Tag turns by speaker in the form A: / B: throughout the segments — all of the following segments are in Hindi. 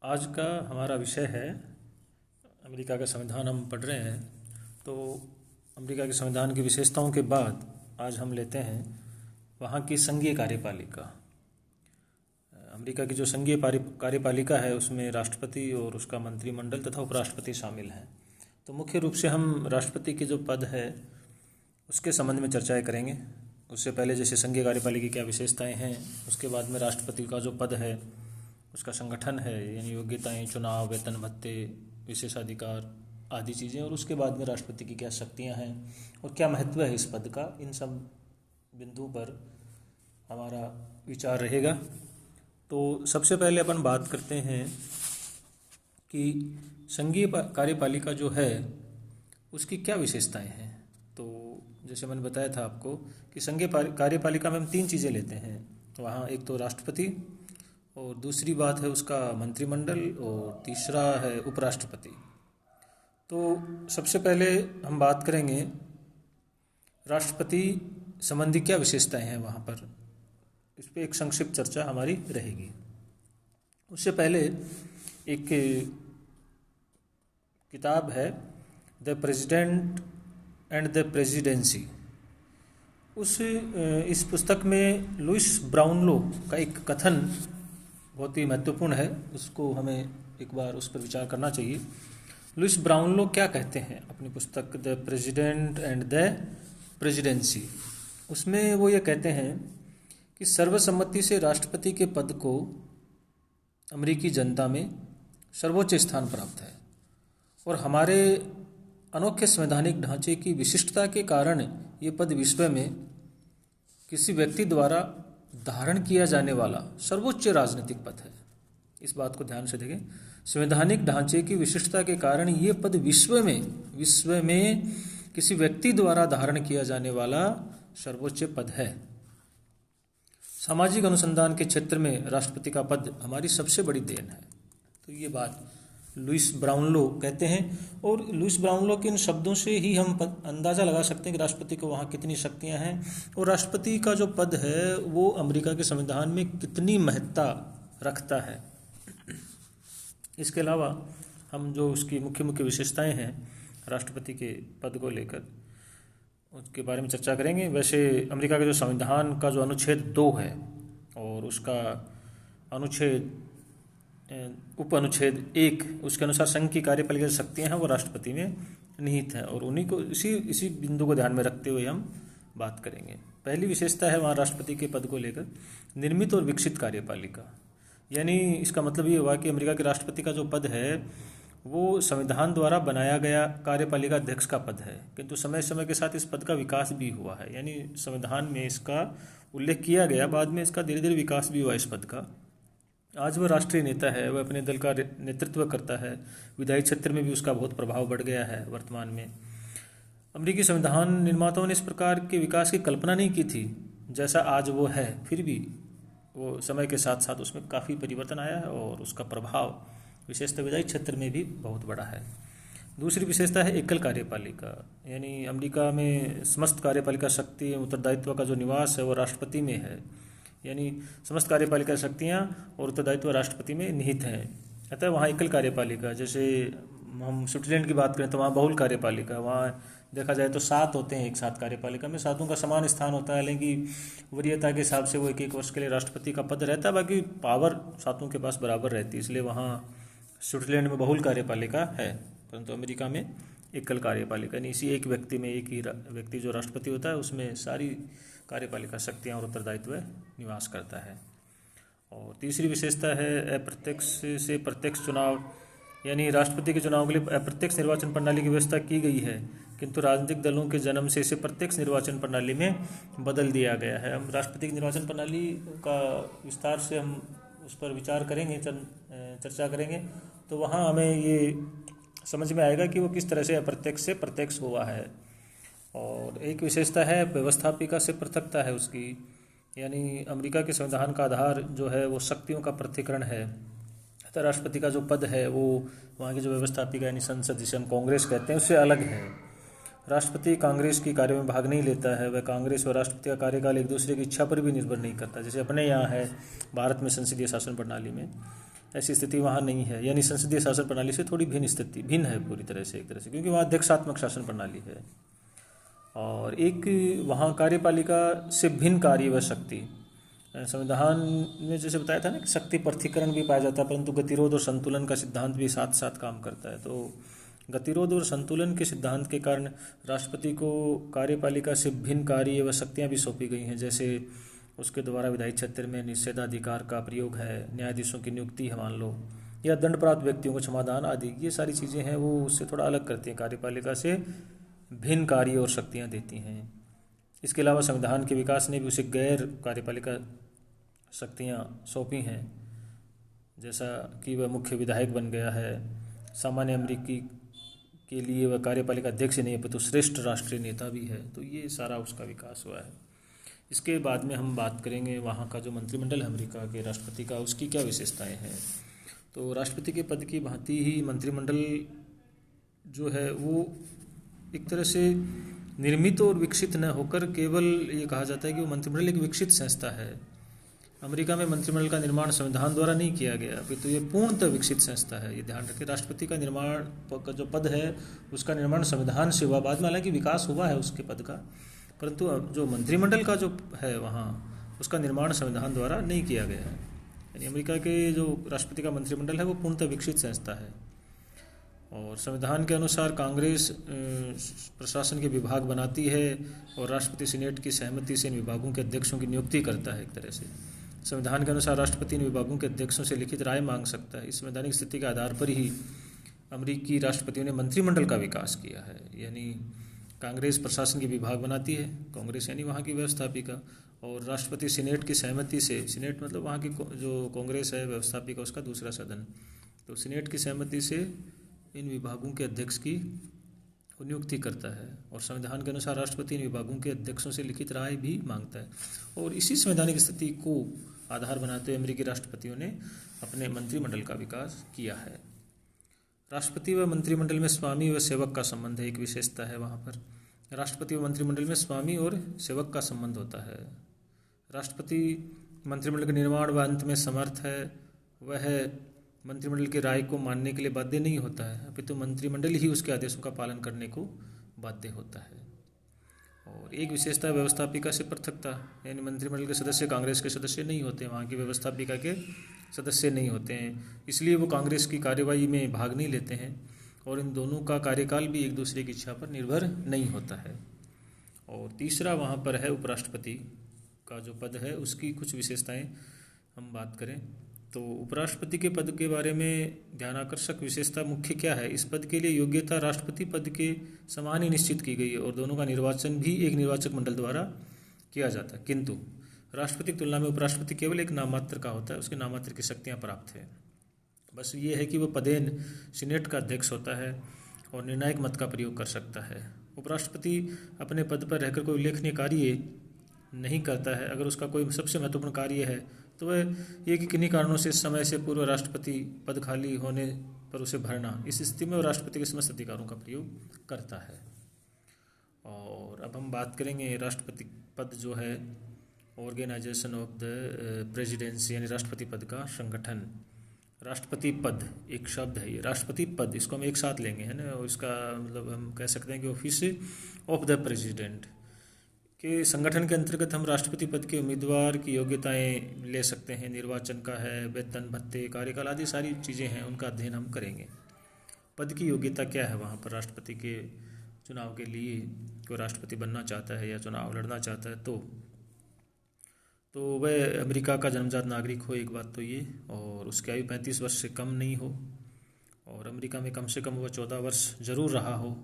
A: आज का हमारा विषय है अमेरिका का संविधान। हम पढ़ रहे हैं तो अमेरिका के संविधान की विशेषताओं के बाद आज हम लेते हैं वहाँ की संघीय कार्यपालिका। अमेरिका की जो संघीय कार्यपालिका है उसमें राष्ट्रपति और उसका मंत्रिमंडल तथा उपराष्ट्रपति शामिल हैं। तो मुख्य रूप से हम राष्ट्रपति के जो पद है उसके संबंध में चर्चाएं करेंगे। उससे पहले जैसे संघीय कार्यपालिका की क्या विशेषताएं हैं, उसके बाद में राष्ट्रपति का जो पद है उसका संगठन है, यानी योग्यताएं, चुनाव, वेतन भत्ते, विशेषाधिकार आदि चीज़ें, और उसके बाद में राष्ट्रपति की क्या शक्तियां हैं और क्या महत्व है इस पद का। इन सब बिंदु पर हमारा विचार रहेगा। तो सबसे पहले अपन बात करते हैं कि संघीय कार्यपालिका जो है उसकी क्या विशेषताएं हैं। तो जैसे मैंने बताया था आपको कि संघीय कार्यपालिका में हम तीन चीज़ें लेते हैं। वहाँ एक तो राष्ट्रपति, और दूसरी बात है उसका मंत्रिमंडल, और तीसरा है उपराष्ट्रपति। तो सबसे पहले हम बात करेंगे राष्ट्रपति संबंधी क्या विशेषताएं हैं वहाँ पर, इस पर एक संक्षिप्त चर्चा हमारी रहेगी। उससे पहले एक किताब है the president and the presidency. इस पुस्तक में लुइस ब्राउनलो का एक कथन बहुत ही महत्वपूर्ण है, उसको हमें एक बार उस पर विचार करना चाहिए। लुइस ब्राउनलो क्या कहते हैं अपनी पुस्तक the president and the presidency, उसमें वो ये कहते हैं कि सर्वसम्मति से राष्ट्रपति के पद को अमेरिकी जनता में सर्वोच्च स्थान प्राप्त है, और हमारे अनोखे संवैधानिक ढांचे की विशिष्टता के कारण ये पद विश्व में किसी व्यक्ति द्वारा धारण किया जाने वाला सर्वोच्च राजनीतिक पद है। इस बात को ध्यान से देखें, संवैधानिक ढांचे की विशिष्टता के कारण ये पद विश्व में किसी व्यक्ति द्वारा धारण किया जाने वाला सर्वोच्च पद है। सामाजिक अनुसंधान के क्षेत्र में राष्ट्रपति का पद हमारी सबसे बड़ी देन है। तो ये बात लुइस ब्राउनलो कहते हैं, और लुइस ब्राउनलो के इन शब्दों से ही हम अंदाज़ा लगा सकते हैं कि राष्ट्रपति को वहाँ कितनी शक्तियाँ हैं, और राष्ट्रपति का जो पद है वो अमेरिका के संविधान में कितनी महत्ता रखता है। इसके अलावा हम जो उसकी मुख्य मुख्य विशेषताएं हैं राष्ट्रपति के पद को लेकर, उसके बारे में चर्चा करेंगे। वैसे अमेरिका के जो संविधान का जो अनुच्छेद 2 है और उसका उप अनुच्छेद 1, उसके अनुसार संघ की कार्यपालिका की शक्तियाँ हैं वो राष्ट्रपति में निहित हैं, और उन्हीं को इसी बिंदु को ध्यान में रखते हुए हम बात करेंगे। पहली विशेषता है वहाँ राष्ट्रपति के पद को लेकर निर्मित और विकसित कार्यपालिका, यानी इसका मतलब ये हुआ कि अमेरिका के राष्ट्रपति का जो पद है वो संविधान द्वारा बनाया गया कार्यपालिका अध्यक्ष का पद है, किंतु समय समय के साथ इस पद का विकास भी हुआ है। यानी संविधान में इसका उल्लेख किया गया, बाद में इसका धीरे धीरे विकास भी हुआ इस पद का। आज वह राष्ट्रीय नेता है, वह अपने दल का नेतृत्व करता है, विधायी क्षेत्र में भी उसका बहुत प्रभाव बढ़ गया है। वर्तमान में अमेरिकी संविधान निर्माताओं ने इस प्रकार के विकास की कल्पना नहीं की थी जैसा आज वो है, फिर भी वो समय के साथ साथ उसमें काफ़ी परिवर्तन आया है, और उसका प्रभाव विशेषतः विधायी क्षेत्र में भी बहुत बड़ा है। दूसरी विशेषता है एकल कार्यपालिका, यानी अमेरिका में समस्त कार्यपालिका शक्ति उत्तरदायित्व का जो निवास है वो राष्ट्रपति में है, यानी समस्त कार्यपालिका शक्तियाँ और उत्तरदायित्व राष्ट्रपति में निहित हैं। अतः वहाँ एकल कार्यपालिका, जैसे हम स्विट्जरलैंड की बात करें तो वहाँ बहुल कार्यपालिका, वहाँ देखा जाए तो 7 होते हैं एक साथ कार्यपालिका में, 7 का समान स्थान होता है, लेकिन वरीयता के हिसाब से वो एक वर्ष के लिए राष्ट्रपति का पद रहता है, बाकी पावर 7 के पास बराबर रहती है, इसलिए वहाँ स्विट्जरलैंड में बहुल कार्यपालिका है, परंतु अमेरिका में एकल कार्यपालिका, यानी इसी एक व्यक्ति में एक ही व्यक्ति जो राष्ट्रपति होता है उसमें सारी कार्यपालिका शक्तियाँ और उत्तरदायित्व निवास करता है। और तीसरी विशेषता है अप्रत्यक्ष से प्रत्यक्ष चुनाव, यानी राष्ट्रपति के चुनाव के लिए अप्रत्यक्ष निर्वाचन प्रणाली की व्यवस्था की गई है, किंतु राजनीतिक दलों के जन्म से इसे प्रत्यक्ष निर्वाचन प्रणाली में बदल दिया गया है। हम राष्ट्रपति की निर्वाचन प्रणाली का विस्तार से हम उस पर विचार करेंगे, चर्चा करेंगे, तो वहाँ हमें ये समझ में आएगा कि वो किस तरह से अप्रत्यक्ष से प्रत्यक्ष हुआ है। और एक विशेषता है व्यवस्थापिका से पृथकता है उसकी, यानी अमेरिका के संविधान का आधार जो है वो शक्तियों का पृथक्करण है। अतः राष्ट्रपति का जो पद है वो वहाँ की जो व्यवस्थापिका यानी संसद, जिसे हम कांग्रेस कहते हैं, उससे अलग है। राष्ट्रपति कांग्रेस की कार्य में भाग नहीं लेता है, वह कांग्रेस और राष्ट्रपति का कार्यकाल एक दूसरे की इच्छा पर भी निर्भर नहीं करता, जैसे अपने यहाँ है भारत में संसदीय शासन प्रणाली में। ऐसी स्थिति वहाँ नहीं है, यानी संसदीय शासन प्रणाली से थोड़ी भिन्न है पूरी तरह से, एक तरह से, क्योंकि वहाँ अध्यक्षात्मक शासन प्रणाली है। और एक वहाँ कार्यपालिका से भिन्न कार्य व शक्ति, संविधान में जैसे बताया था ना कि शक्ति पृथक्करण भी पाया जाता है, परंतु गतिरोध और संतुलन का सिद्धांत भी साथ साथ काम करता है। तो गतिरोध और संतुलन के सिद्धांत के कारण राष्ट्रपति को कार्यपालिका से भिन्न कार्य व शक्तियाँ भी सौंपी गई हैं, जैसे उसके द्वारा विधायी क्षेत्र में निषेधाधिकार का प्रयोग है, न्यायाधीशों की नियुक्ति है मान लो, या दंड प्राप्त व्यक्तियों को क्षमादान आदि, ये सारी चीज़ें हैं वो उससे थोड़ा अलग करती हैं, कार्यपालिका से भिन्न कार्य और शक्तियाँ देती हैं। इसके अलावा संविधान के विकास ने भी उसे गैर कार्यपालिका शक्तियाँ सौंपी हैं, जैसा कि वह मुख्य विधायक बन गया है। सामान्य अमेरिकी के लिए वह कार्यपालिका अध्यक्ष नहीं है, तो श्रेष्ठ राष्ट्रीय नेता भी है। तो ये सारा उसका विकास हुआ है। इसके बाद में हम बात करेंगे वहाँ का जो मंत्रिमंडल है अमेरिका के राष्ट्रपति का, उसकी क्या विशेषताएं हैं। तो राष्ट्रपति के पद की भांति ही मंत्रिमंडल जो है वो एक तरह से निर्मित और विकसित न होकर केवल ये कहा जाता है कि वो मंत्रिमंडल एक विकसित संस्था है। अमेरिका में मंत्रिमंडल का निर्माण संविधान द्वारा नहीं किया गया, अपितु ये पूर्णतः विकसित संस्था है। ये ध्यान रखें, राष्ट्रपति का निर्माण का जो पद है उसका निर्माण संविधान से हुआ, बाद में हालांकि विकास हुआ है उसके पद का, परंतु जो मंत्रिमंडल का जो है वहाँ उसका निर्माण संविधान द्वारा नहीं किया गया है। यानी अमेरिका के जो राष्ट्रपति का मंत्रिमंडल है वो पूर्णतः विकसित संस्था है। और संविधान के अनुसार कांग्रेस प्रशासन के विभाग बनाती है और राष्ट्रपति सीनेट की सहमति से इन विभागों के अध्यक्षों की नियुक्ति करता है। एक तरह से संविधान के अनुसार राष्ट्रपति इन विभागों के अध्यक्षों से लिखित राय मांग सकता है। इस संवैधानिक स्थिति के आधार पर ही अमेरिकी राष्ट्रपतियों ने मंत्रिमंडल का विकास किया है। यानी कांग्रेस प्रशासन के विभाग बनाती है, कांग्रेस यानी वहाँ की व्यवस्थापिका, और राष्ट्रपति सीनेट की सहमति से, सीनेट मतलब वहाँ की जो कांग्रेस है व्यवस्थापिका उसका दूसरा सदन, तो सीनेट की सहमति से इन विभागों के अध्यक्ष की नियुक्ति करता है। और संविधान के अनुसार राष्ट्रपति इन विभागों के अध्यक्षों से लिखित राय भी मांगता है। और इसी संवैधानिक स्थिति को आधार बनाते हुए अमेरिकी राष्ट्रपतियों ने अपने मंत्रिमंडल का विकास किया है। राष्ट्रपति व मंत्रिमंडल में स्वामी व सेवक का संबंध है, एक विशेषता है वहाँ पर। राष्ट्रपति व मंत्रिमंडल में स्वामी और सेवक का संबंध होता है। राष्ट्रपति मंत्रिमंडल के निर्माण व अंत में समर्थ है, वह मंत्रिमंडल की राय को मानने के लिए बाध्य नहीं होता है, अपितु मंत्रिमंडल ही उसके आदेशों का पालन करने को बाध्य होता है। और एक विशेषता व्यवस्थापिका से पृथकता, यानी मंत्रिमंडल के सदस्य कांग्रेस के सदस्य नहीं होते, वहाँ की व्यवस्थापिका के सदस्य नहीं होते हैं, इसलिए वो कांग्रेस की कार्यवाही में भाग नहीं लेते हैं, और इन दोनों का कार्यकाल भी एक दूसरे की इच्छा पर निर्भर नहीं होता है। और तीसरा वहाँ पर है उपराष्ट्रपति का जो पद है उसकी कुछ विशेषताएं हम बात करें तो उपराष्ट्रपति के पद के बारे में ध्यान आकर्षक विशेषता मुख्य क्या है। इस पद के लिए योग्यता राष्ट्रपति पद के समान ही निश्चित की गई है और दोनों का निर्वाचन भी एक निर्वाचक मंडल द्वारा किया जाता है, किंतु राष्ट्रपति की तुलना में उपराष्ट्रपति केवल एक नाममात्र का होता है, उसके नाममात्र की शक्तियाँ प्राप्त है। बस ये है कि वह पदेन सीनेट का अध्यक्ष होता है और निर्णायक मत का प्रयोग कर सकता है। उपराष्ट्रपति अपने पद पर रहकर कोई उल्लेखनीय कार्य नहीं करता है। अगर उसका कोई सबसे महत्वपूर्ण कार्य है तो वह ये कि किन्हीं कारणों से समय से पूर्व राष्ट्रपति पद खाली होने पर उसे भरना, इस स्थिति में वो राष्ट्रपति के समस्त अधिकारों का प्रयोग करता है। और अब हम बात करेंगे राष्ट्रपति पद जो है ऑर्गेनाइजेशन ऑफ द प्रेसिडेंसी, यानी राष्ट्रपति पद का संगठन। राष्ट्रपति पद एक शब्द है, ये राष्ट्रपति पद इसको हम एक साथ लेंगे है ना, और इसका मतलब हम कह सकते हैं कि ऑफिस ऑफ द प्रेसिडेंट के संगठन के अंतर्गत हम राष्ट्रपति पद के उम्मीदवार की योग्यताएं ले सकते हैं। निर्वाचन का है, वेतन भत्ते, कार्यकाल आदि सारी चीज़ें हैं, उनका अध्ययन हम करेंगे। पद की योग्यता क्या है वहाँ पर राष्ट्रपति के चुनाव के लिए, कोई राष्ट्रपति बनना चाहता है या चुनाव लड़ना चाहता है तो वह अमेरिका का जन्मजात नागरिक हो, एक बात तो ये, और उसकी आयु 35 वर्ष से कम नहीं हो, और अमेरिका में कम से कम वह 14 वर्ष जरूर रहा हो,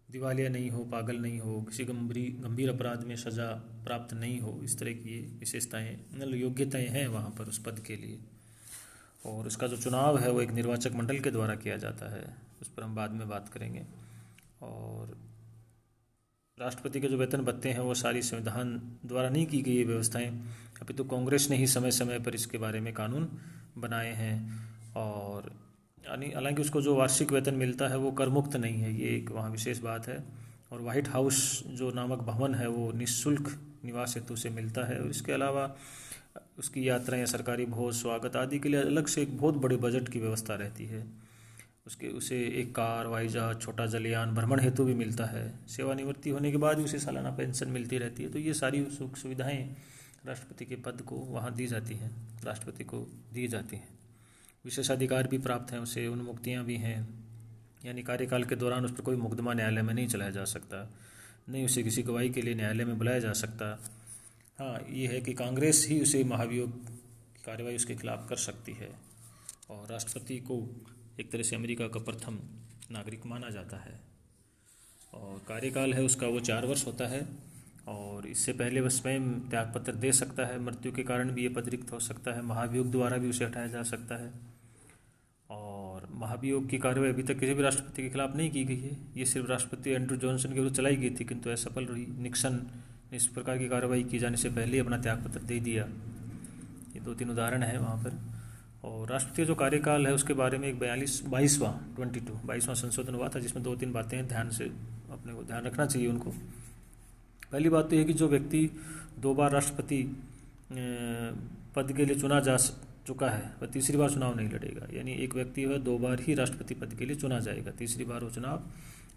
A: दिवालिया नहीं हो, पागल नहीं हो, किसी गंभीर अपराध में सज़ा प्राप्त नहीं हो। इस तरह की विशेषताएँ मतलब योग्यताएँ हैं वहाँ पर उस पद के लिए। और उसका जो चुनाव है वो एक निर्वाचक मंडल के द्वारा किया जाता है, उस पर हम बाद में बात करेंगे। और राष्ट्रपति के जो वेतन भत्ते हैं वो सारी संविधान द्वारा नहीं की गई ये व्यवस्थाएँ, अभी तो कांग्रेस ने ही समय समय पर इसके बारे में कानून बनाए हैं। और यानी हालांकि उसको जो वार्षिक वेतन मिलता है वो कर मुक्त नहीं है, ये एक वहाँ विशेष बात है। और व्हाइट हाउस जो नामक भवन है वो निःशुल्क निवास हेतु से मिलता है। और इसके अलावा उसकी यात्राएं, सरकारी भोज, स्वागत आदि के लिए अलग से एक बहुत बड़े बजट की व्यवस्था रहती है। उसे एक कार, हवाई जहाज, छोटा जलयान भ्रमण हेतु भी मिलता है। सेवानिवृत्ति होने के बाद भी उसे सालाना पेंशन मिलती रहती है। तो ये सारी सुख सुविधाएं राष्ट्रपति के पद को वहाँ दी जाती हैं, राष्ट्रपति को दी जाती हैं। विशेषाधिकार भी प्राप्त हैं उसे, उन्मुक्तियाँ भी हैं, यानी कार्यकाल के दौरान उस पर कोई मुकदमा न्यायालय में नहीं चलाया जा सकता, नहीं उसे किसी गवाही के लिए न्यायालय में बुलाया जा सकता। हाँ, ये है कि कांग्रेस ही उसे महाभियोग की कार्रवाई उसके खिलाफ कर सकती है। और राष्ट्रपति को एक तरह से अमेरिका का प्रथम नागरिक माना जाता है। और कार्यकाल है उसका वो 4 वर्ष होता है। और इससे पहले वह स्वयं त्यागपत्र दे सकता है, मृत्यु के कारण भी ये पद रिक्त हो सकता है, महाभियोग द्वारा भी उसे हटाया जा सकता है। और महाभियोग की कार्रवाई अभी तक किसी भी राष्ट्रपति के खिलाफ नहीं की गई है। ये सिर्फ राष्ट्रपति एंड्रू जॉनसन के विरुद्ध चलाई गई थी, किंतु असफल रही। निक्सन ने इस प्रकार की कार्रवाई की जाने से पहले ही अपना त्यागपत्र दे दिया। ये 2-3 उदाहरण है वहाँ पर। और राष्ट्रपति जो कार्यकाल है उसके बारे में एक 22वां संशोधन हुआ था, जिसमें 2-3 बातें ध्यान से अपने को ध्यान रखना चाहिए उनको। पहली बात तो ये कि जो व्यक्ति 2 बार राष्ट्रपति पद के लिए चुना जा चुका है वह तीसरी बार चुनाव नहीं लड़ेगा। यानी एक व्यक्ति वह 2 बार ही राष्ट्रपति पद के लिए चुना जाएगा, तीसरी बार वो चुनाव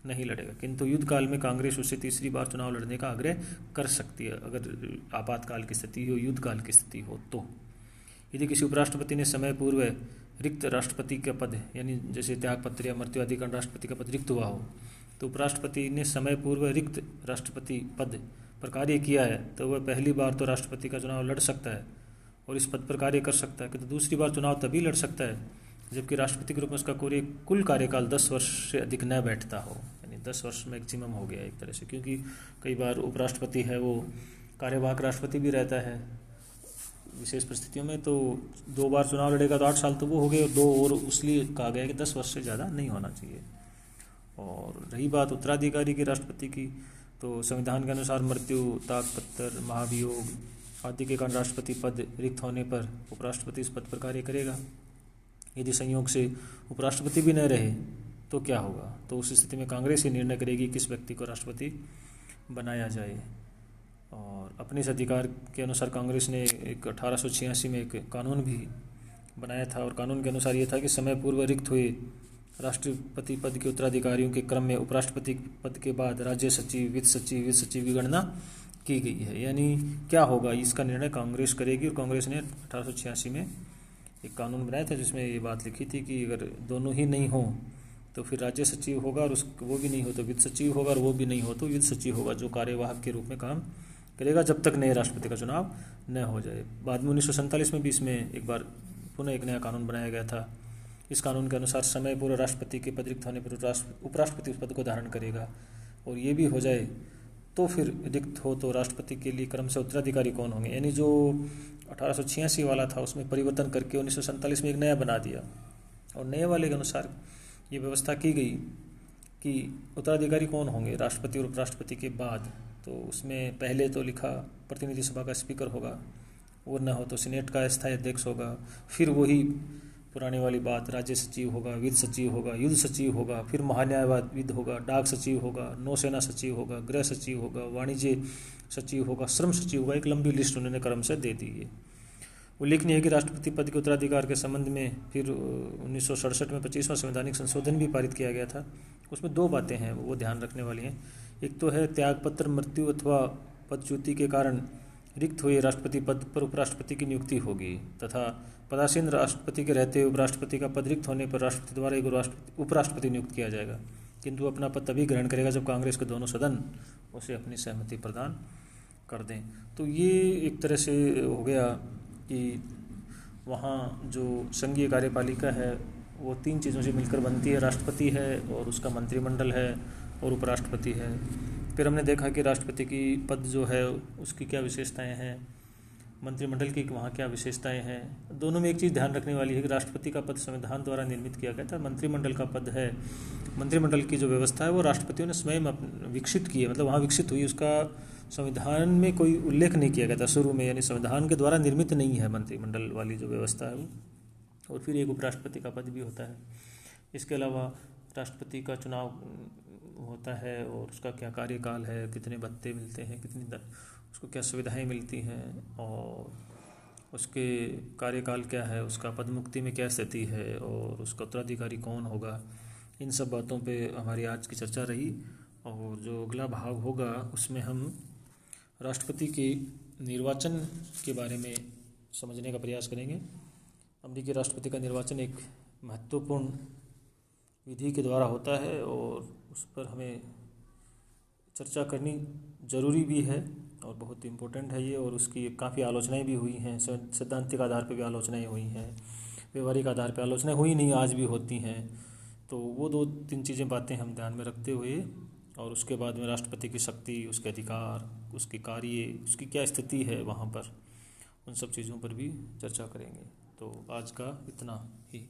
A: नहीं लड़ेगा। किंतु युद्ध काल में कांग्रेस उससे तीसरी बार चुनाव लड़ने का आग्रह कर सकती है, अगर आपातकाल की स्थिति हो, युद्ध काल की स्थिति हो। तो यदि किसी उपराष्ट्रपति ने समय पूर्व रिक्त राष्ट्रपति का पद, यानी जैसे त्यागपत्र या मृत्यु आदि कारण राष्ट्रपति का पद रिक्त हुआ हो, तो उपराष्ट्रपति ने समय पूर्व रिक्त राष्ट्रपति पद पर कार्य किया है, तो वह पहली बार तो राष्ट्रपति का चुनाव लड़ सकता है और इस पद पर कार्य कर सकता है। किंतु दूसरी बार चुनाव तभी लड़ सकता है जबकि राष्ट्रपति के रूप में उसका कुल कार्यकाल 10 वर्ष से अधिक न बैठता हो। यानी 10 वर्ष मैक्सिमम हो गया एक तरह से, क्योंकि कई बार उपराष्ट्रपति है वो कार्यवाहक राष्ट्रपति भी रहता है विशेष परिस्थितियों में। तो 2 बार चुनाव लड़ेगा तो 8 साल तो वो हो गए, और 2 और इसलिए कहा गया कि 10 वर्ष से ज़्यादा नहीं होना चाहिए। और रही बात उत्तराधिकारी की राष्ट्रपति की, तो संविधान के अनुसार मृत्यु, त्यागपत्र, महाभियोग आदि के कारण राष्ट्रपति पद रिक्त होने पर उपराष्ट्रपति इस पद पर कार्य करेगा। यदि संयोग से उपराष्ट्रपति भी न रहे तो क्या होगा? तो उस स्थिति में कांग्रेस ही निर्णय करेगी किस व्यक्ति को राष्ट्रपति बनाया जाए। और अपने इस अधिकार के अनुसार कांग्रेस ने एक 1886 में एक कानून भी बनाया था, और कानून के अनुसार ये था कि समय पूर्व रिक्त हुए राष्ट्रपति पद के उत्तराधिकारियों के क्रम में उपराष्ट्रपति पद के बाद राज्य सचिव, वित्त सचिव की गणना की गई है। यानी क्या होगा, इसका निर्णय कांग्रेस करेगी। और कांग्रेस ने 1886 में एक कानून बनाया था जिसमें ये बात लिखी थी कि अगर दोनों ही नहीं हो तो फिर राज्य सचिव होगा, और वो भी नहीं हो तो वित्त सचिव होगा, और वो भी नहीं हो तो वित्त सचिव होगा, जो कार्यवाहक के रूप में काम करेगा जब तक नए राष्ट्रपति का चुनाव न हो जाए। बाद में 1947 में भी इसमें एक बार पुनः एक नया कानून बनाया गया था। इस कानून के अनुसार समय पूर्व राष्ट्रपति के पद रिक्त होने पर उपराष्ट्रपति उस पद को धारण करेगा, और ये भी हो जाए तो फिर रिक्त हो तो राष्ट्रपति के लिए क्रम से उत्तराधिकारी कौन होंगे। यानी जो 1886 वाला था उसमें परिवर्तन करके 1947 में एक नया बना दिया, और नए वाले के अनुसार ये व्यवस्था की गई कि उत्तराधिकारी कौन होंगे राष्ट्रपति और उपराष्ट्रपति के बाद। तो उसमें पहले तो लिखा प्रतिनिधि सभा का स्पीकर होगा, और न हो तो सीनेट का स्थायी अध्यक्ष होगा। फिर वही पुरानी वाली बात, राज्य सचिव होगा, वित्त सचिव होगा, युद्ध सचिव होगा, फिर महान्यायवाद होगा, डाक सचिव होगा, नौसेना सचिव होगा, गृह सचिव होगा, वाणिज्य सचिव होगा, श्रम सचिव होगा। एक लंबी लिस्ट उन्होंने क्रम से दे दी है। उल्लेखनीय है कि राष्ट्रपति पद के उत्तराधिकार के संबंध में फिर 1967 में 25वां संवैधानिक संशोधन भी पारित किया गया था। उसमें 2 बातें हैं वो ध्यान रखने वाली हैं। एक तो है त्यागपत्र, मृत्यु अथवा पदच्युति के कारण रिक्त हुए राष्ट्रपति पद पर उपराष्ट्रपति की नियुक्ति होगी, तथा पदासीन राष्ट्रपति के रहते हुए उपराष्ट्रपति का पद रिक्त होने पर राष्ट्रपति द्वारा एक उपराष्ट्रपति नियुक्त किया जाएगा, किंतु अपना पद तभी ग्रहण करेगा जब कांग्रेस के दोनों सदन उसे अपनी सहमति प्रदान कर दें। तो ये एक तरह से हो गया कि वहाँ जो संघीय कार्यपालिका है वो 3 चीज़ों से मिलकर बनती है। राष्ट्रपति है, और उसका मंत्रिमंडल है, और उपराष्ट्रपति है। फिर हमने देखा कि राष्ट्रपति की पद जो है उसकी क्या विशेषताएं हैं, मंत्रिमंडल की वहाँ क्या विशेषताएं हैं। दोनों में एक चीज़ ध्यान रखने वाली है कि राष्ट्रपति का पद संविधान द्वारा निर्मित किया गया था, मंत्रिमंडल का पद है, मंत्रिमंडल की जो व्यवस्था है वो राष्ट्रपतियों ने स्वयं विकसित की है, मतलब वहाँ विकसित हुई, उसका संविधान में कोई उल्लेख नहीं किया गया था शुरू में, यानी संविधान के द्वारा निर्मित नहीं है मंत्रिमंडल वाली जो व्यवस्था है वो। और फिर एक उपराष्ट्रपति का पद भी होता है। इसके अलावा राष्ट्रपति का चुनाव होता है, और उसका क्या कार्यकाल है, कितने भत्ते मिलते हैं, उसको क्या सुविधाएं मिलती हैं, और उसके कार्यकाल क्या है, उसका पदमुक्ति में क्या स्थिति है और उसका उत्तराधिकारी कौन होगा, इन सब बातों पे हमारी आज की चर्चा रही। और जो अगला भाग होगा उसमें हम राष्ट्रपति के निर्वाचन के बारे में समझने का प्रयास करेंगे। अमेरिकी राष्ट्रपति का निर्वाचन एक महत्वपूर्ण विधि के द्वारा होता है और उस पर हमें चर्चा करनी ज़रूरी भी है और बहुत इम्पोर्टेंट है ये। और उसकी काफ़ी आलोचनाएं भी हुई हैं, सैद्धांतिक आधार पर भी आलोचनाएं हुई हैं, व्यवहारिक आधार पर आलोचनाएं हुई नहीं, आज भी होती हैं। तो वो 2-3 चीज़ें बातें हम ध्यान में रखते हुए और उसके बाद में राष्ट्रपति की शक्ति, उसके अधिकार, उसके कार्य, उसकी क्या स्थिति है वहाँ पर, उन सब चीज़ों पर भी चर्चा करेंगे। तो आज का इतना ही।